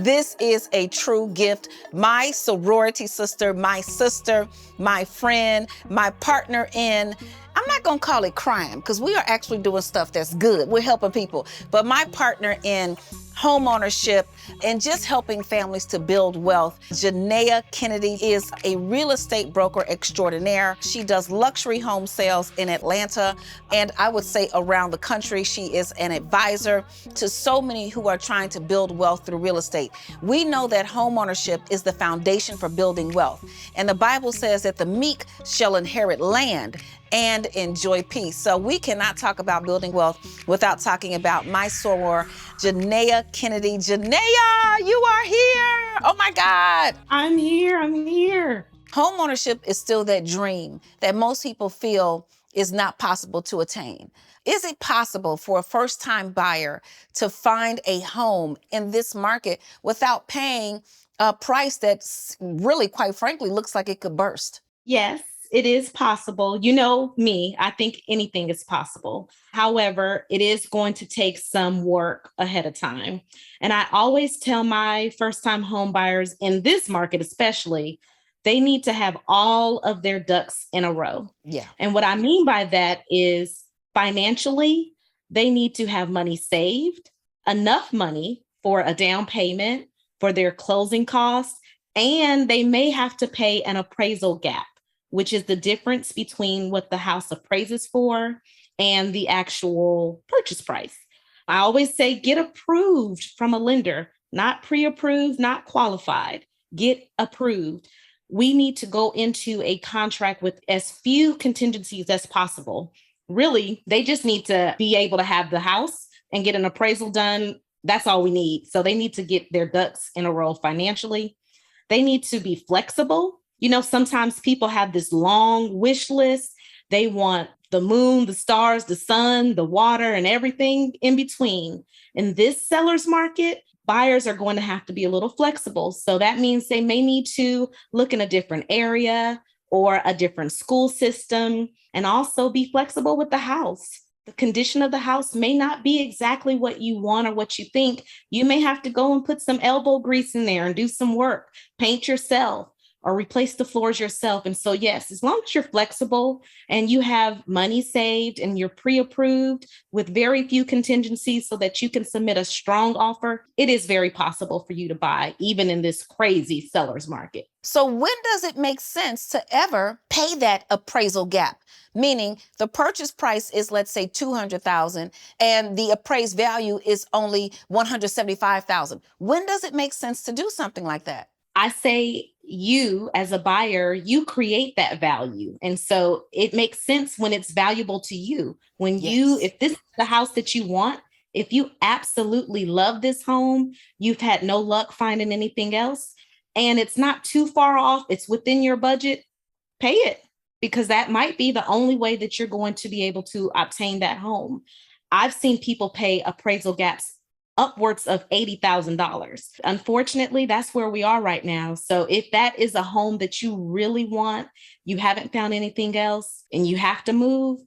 This is a true gift. My sorority sister, my friend, my partner in, I'm not gonna call it crime, because we are actually doing stuff that's good. We're helping people. But my partner in home ownership and just helping families to build wealth, Jenea Kennedy is a real estate broker extraordinaire. She does luxury home sales in Atlanta, and I would say around the country. She is an advisor to so many who are trying to build wealth through real estate. We know that home ownership is the foundation for building wealth. And the Bible says that the meek shall inherit land and enjoy peace. So we cannot talk about building wealth without talking about my soror, Jenea Kennedy. Jenea, you are here. Oh my God. I'm here. Home ownership is still that dream that most people feel is not possible to attain. Is it possible for a first-time buyer to find a home in this market without paying a price that really, quite frankly, looks like it could burst? Yes, it is possible. You know me, I think anything is possible. However, it is going to take some work ahead of time. And I always tell my first-time home buyers in this market, especially, they need to have all of their ducks in a row. Yeah. And what I mean by that is financially, they need to have money saved, enough money for a down payment, for their closing costs, and they may have to pay an appraisal gap, which is the difference between what the house appraises for and the actual purchase price. I always say get approved from a lender, not pre-approved, not qualified. Get approved. We need to go into a contract with as few contingencies as possible. Really, they just need to be able to have the house and get an appraisal done. That's all we need. So they need to get their ducks in a row financially. They need to be flexible. You know, sometimes people have this long wish list. They want the moon, the stars, the sun, the water, and everything in between. In this seller's market, buyers are going to have to be a little flexible. So that means they may need to look in a different area or a different school system, and also be flexible with the house. The condition of the house may not be exactly what you want or what you think. You may have to go and put some elbow grease in there and do some work, paint yourself, or replace the floors yourself. And so, yes, as long as you're flexible and you have money saved and you're pre-approved with very few contingencies so that you can submit a strong offer, it is very possible for you to buy, even in this crazy seller's market. So when does it make sense to ever pay that appraisal gap? Meaning the purchase price is, let's say, $200,000 and the appraised value is only $175,000. When does it make sense to do something like that? I say you as a buyer, you create that value. And so it makes sense when it's valuable to you. When Yes. if this is the house that you want, if you absolutely love this home, you've had no luck finding anything else, and it's not too far off, it's within your budget, pay it, because that might be the only way that you're going to be able to obtain that home. I've seen people pay appraisal gaps upwards of $80,000. Unfortunately, that's where we are right now. So if that is a home that you really want, you haven't found anything else, and you have to move,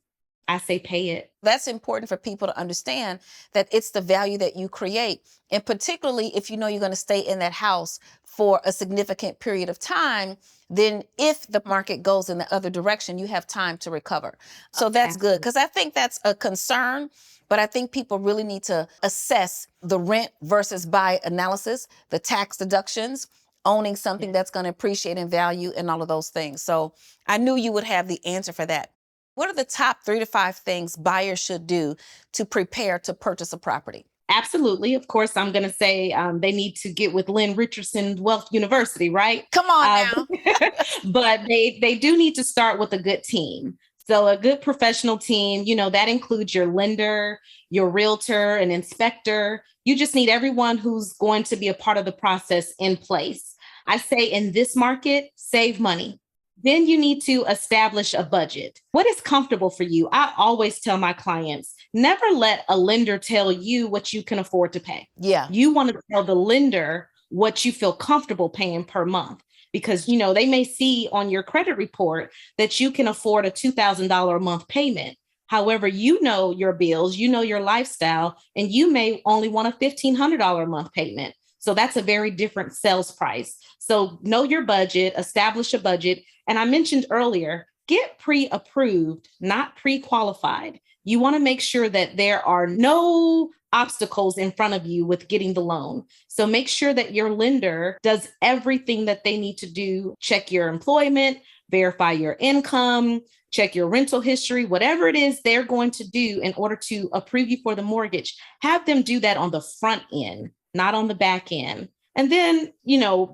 I say pay it. That's important for people to understand, that it's the value that you create. And particularly if you know you're going to stay in that house for a significant period of time, then if the market goes in the other direction, you have time to recover. So that's good, because I think that's a concern. But I think people really need to assess the rent versus buy analysis, the tax deductions, owning something that's going to appreciate in value, and all of those things. So I knew you would have the answer for that. What are the top 3 to 5 things buyers should do to prepare to purchase a property? Absolutely. Of course, I'm going to say they need to get with Lynn Richardson Wealth University, right? Come on now. But they do need to start with a good team. So a good professional team, you know, that includes your lender, your realtor, an inspector. You just need everyone who's going to be a part of the process in place. I say in this market, save money. Then you need to establish a budget. What is comfortable for you? I always tell my clients, never let a lender tell you what you can afford to pay. Yeah. You want to tell the lender what you feel comfortable paying per month. Because, you know, they may see on your credit report that you can afford a $2,000 a month payment. However, you know your bills, you know your lifestyle, and you may only want a $1,500 a month payment. So that's a very different sales price. So know your budget, establish a budget. And I mentioned earlier, get pre-approved, not pre-qualified. You want to make sure that there are no obstacles in front of you with getting the loan. So make sure that your lender does everything that they need to do. Check your employment, verify your income, check your rental history, whatever it is they're going to do in order to approve you for the mortgage. Have them do that on the front end, not on the back end. And then,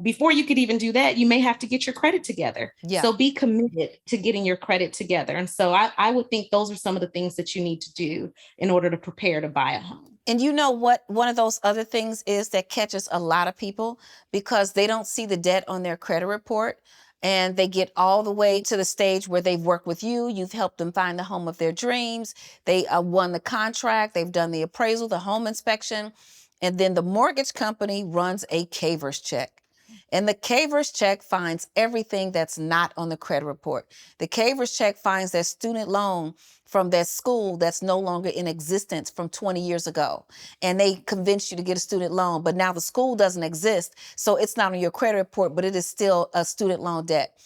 before you could even do that, you may have to get your credit together. Yeah. So be committed to getting your credit together. And so I would think those are some of the things that you need to do in order to prepare to buy a home. And you know what? One of those other things is that catches a lot of people because they don't see the debt on their credit report. And they get all the way to the stage where they've worked with you. You've helped them find the home of their dreams. They won the contract. They've done the appraisal, the home inspection. And then the mortgage company runs a Kavers check. And the Kavers check finds everything that's not on the credit report. The Kavers check finds that student loan from that school that's no longer in existence from 20 years ago. And they convinced you to get a student loan, but now the school doesn't exist. So it's not on your credit report, but it is still a student loan debt.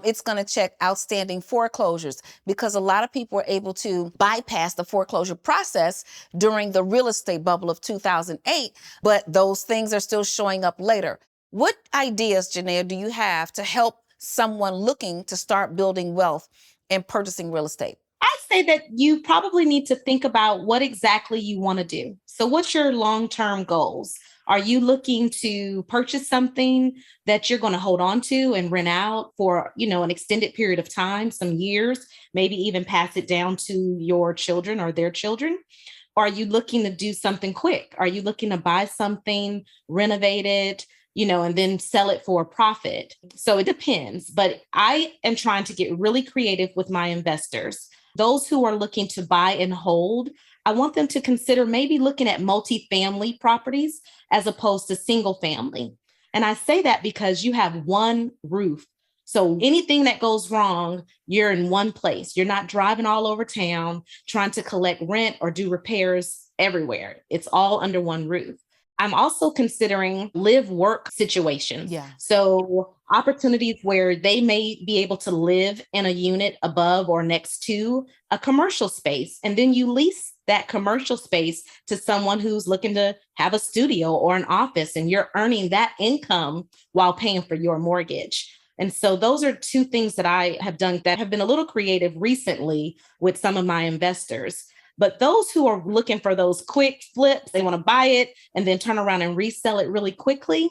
It's going to check outstanding foreclosures because a lot of people were able to bypass the foreclosure process during the real estate bubble of 2008, but those things are still showing up later. What ideas, Jenea, do you have to help someone looking to start building wealth and purchasing real estate? I'd say that you probably need to think about what exactly you want to do. So what's your long-term goals? Are you looking to purchase something that you're going to hold on to and rent out for, an extended period of time, some years, maybe even pass it down to your children or their children? Or are you looking to do something quick? Are you looking to buy something, renovate it, and then sell it for a profit? So it depends. But I am trying to get really creative with my investors. Those who are looking to buy and hold, I want them to consider maybe looking at multifamily properties as opposed to single family. And I say that because you have one roof. So anything that goes wrong, you're in one place. You're not driving all over town, trying to collect rent or do repairs everywhere. It's all under one roof. I'm also considering live work situations. Yeah. So opportunities where they may be able to live in a unit above or next to a commercial space. And then you lease that commercial space to someone who's looking to have a studio or an office, and you're earning that income while paying for your mortgage. And so those are two things that I have done that have been a little creative recently with some of my investors. But those who are looking for those quick flips, they want to buy it and then turn around and resell it really quickly.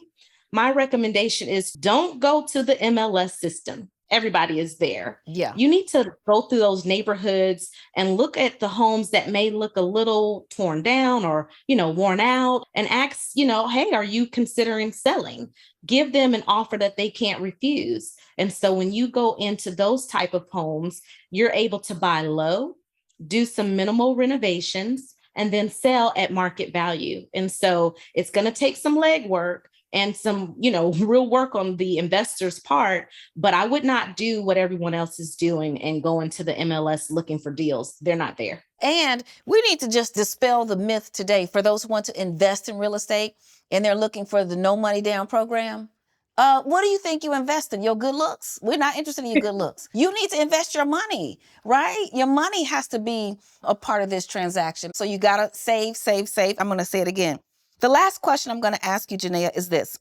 My recommendation is don't go to the MLS system. Everybody is there. Yeah. You need to go through those neighborhoods and look at the homes that may look a little torn down or, worn out, and ask, hey, are you considering selling? Give them an offer that they can't refuse. And so when you go into those type of homes, you're able to buy low, do some minimal renovations, and then sell at market value. And so it's going to take some legwork and some, real work on the investor's part, but I would not do what everyone else is doing and go into the MLS looking for deals. They're not there. And we need to just dispel the myth today for those who want to invest in real estate and they're looking for the no money down program. What do you think you invest in? Your good looks? We're not interested in your good looks. You need to invest your money, right? Your money has to be a part of this transaction. So you got to save, save, save. I'm going to say it again. The last question I'm going to ask you, Jenea, is this.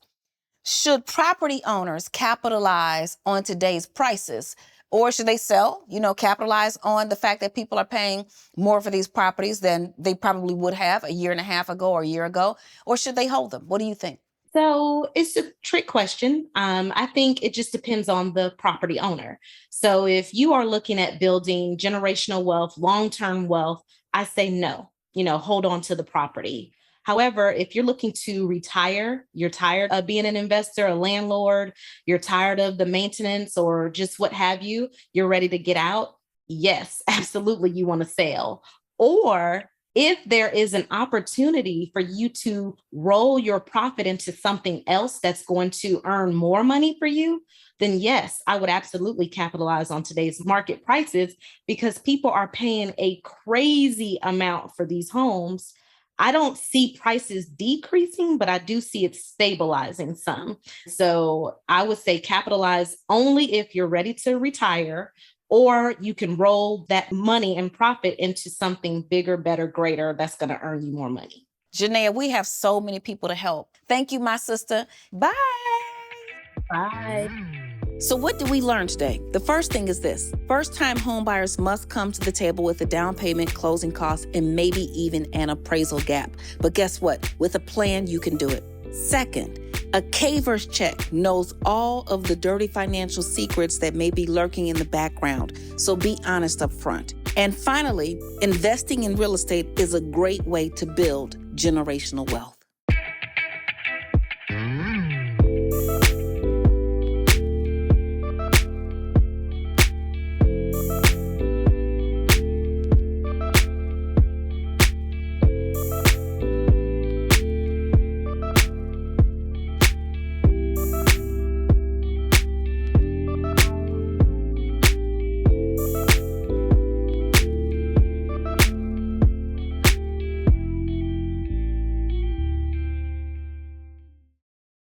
Should property owners capitalize on today's prices, or should they sell, capitalize on the fact that people are paying more for these properties than they probably would have a year and a half ago or a year ago? Or should they hold them? What do you think? So it's a trick question. I think it just depends on the property owner. So if you are looking at building generational wealth, long-term wealth, I say no, hold on to the property. However, if you're looking to retire, you're tired of being an investor, a landlord, you're tired of the maintenance or just what have you, you're ready to get out. Yes, absolutely. You want to sell. Or if there is an opportunity for you to roll your profit into something else that's going to earn more money for you, then yes, I would absolutely capitalize on today's market prices because people are paying a crazy amount for these homes. I don't see prices decreasing, but I do see it stabilizing some. So I would say capitalize only if you're ready to retire, or you can roll that money and profit into something bigger, better, greater that's going to earn you more money. Jenea, we have so many people to help. Thank you, my sister. Bye. Bye. So what did we learn today? The first thing is this: first-time homebuyers must come to the table with a down payment, closing costs, and maybe even an appraisal gap. But guess what? With a plan, you can do it. Second, a caver's check knows all of the dirty financial secrets that may be lurking in the background, so be honest up front. And finally, investing in real estate is a great way to build generational wealth.